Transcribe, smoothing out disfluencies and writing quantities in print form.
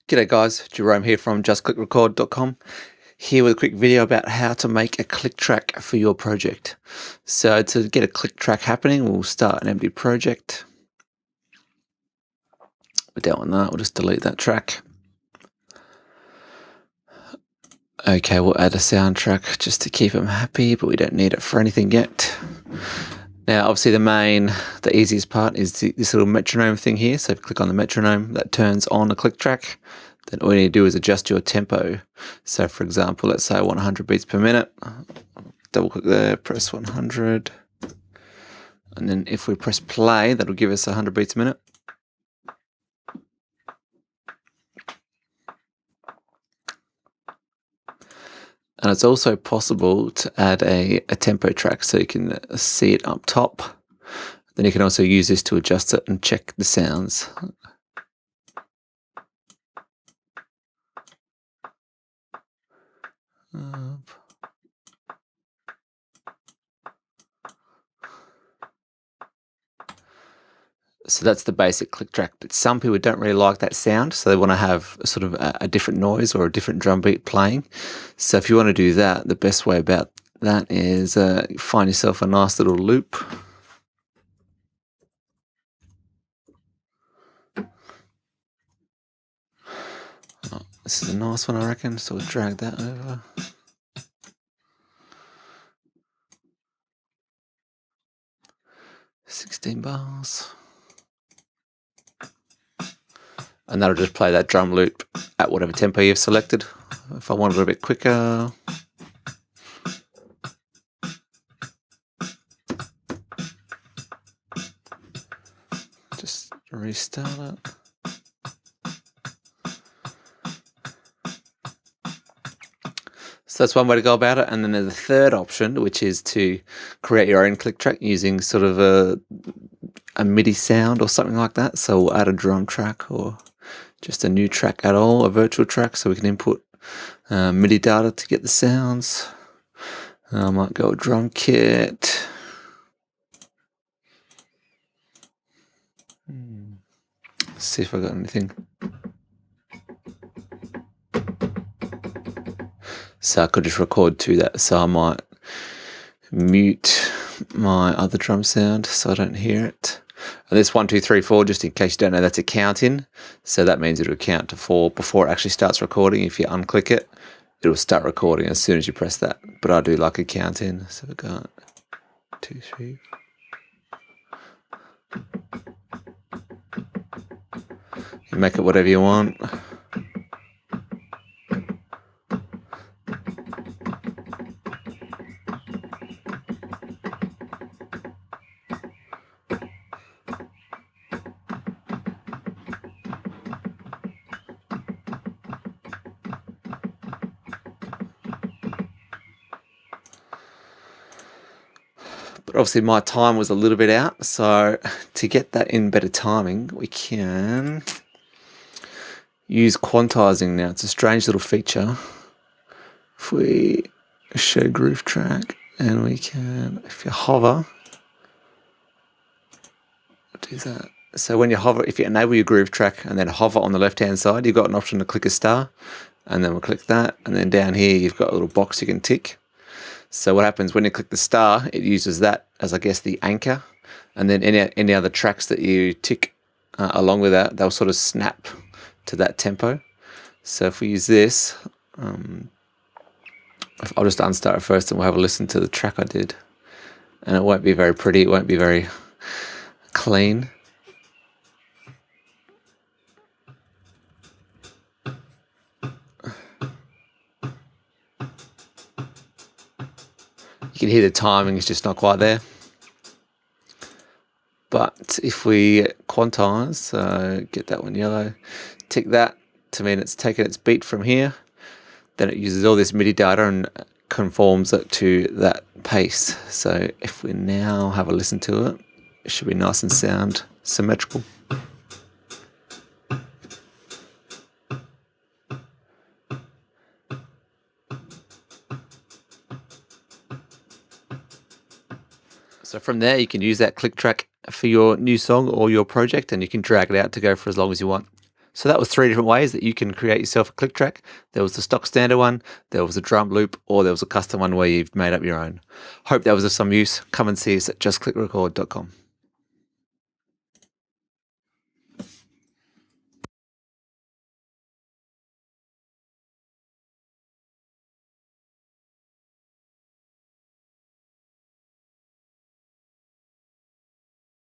G'day guys, Jerome here from justclickrecord.com, here with a quick video about how to make a click track for your project. So to get a click track happening, we'll start an empty project. We don't want that, we'll just delete that track. Okay, we'll add a soundtrack just to keep them happy, but we don't need it for anything yet. Now obviously the easiest part is this little metronome thing here. So if you click on the metronome, that turns on a click track. Then all you need to do is adjust your tempo. So for example, let's say I want 100 beats per minute. Double click there, press 100. And then if we press play, that'll give us 100 beats a minute. And it's also possible to add a tempo track, so you can see it up top. Then you can also use this to adjust it and check the sounds. So that's the basic click track, but some people don't really like that sound, so they want to have sort of a different noise or a different drum beat playing. So if you want to do that, the best way about that is find yourself a nice little loop. Oh, this is a nice one, I reckon, so we'll drag that over. $16 bars. And that'll just play that drum loop at whatever tempo you've selected. If I want it a little bit quicker, just restart it. So that's one way to go about it. And then there's a third option, which is to create your own click track using sort of a MIDI sound or something like that. So we'll add a drum track or just a new track at all, a virtual track, so we can input MIDI data to get the sounds. I might go drum kit. Let's see if I got anything. So I could just record to that. So I might mute my other drum sound so I don't hear it. And this 1, 2, 3, 4, just in case you don't know, that's a count in. So that means it'll count to 4 before it actually starts recording. If you unclick it, it'll start recording as soon as you press that. But I do like a count in. So we've got 2, 3. You make it whatever you want. But obviously my time was a little bit out, so to get that in better timing, we can use quantizing now. It's a strange little feature. If we show groove track, and we can, if you hover, do that. So when you hover, if you enable your groove track and then hover on the left hand side, you've got an option to click a star, and then we'll click that, and then down here you've got a little box you can tick. So what happens when you click the star, it uses that as, I guess, the anchor, and then any other tracks that you tick along with that, they'll sort of snap to that tempo. So if we use this, I'll just unstart it first and we'll have a listen to the track I did. And it won't be very pretty, it won't be very clean. You can hear the timing is just not quite there. But if we quantize, so get that one yellow, tick that to mean it's taken its beat from here, then it uses all this MIDI data and conforms it to that pace. So if we now have a listen to it, it should be nice and sound symmetrical. So from there, you can use that click track for your new song or your project, and you can drag it out to go for as long as you want. So that was 3 different ways that you can create yourself a click track. There was the stock standard one, there was a drum loop, or there was a custom one where you've made up your own. Hope that was of some use. Come and see us at justclickrecord.com.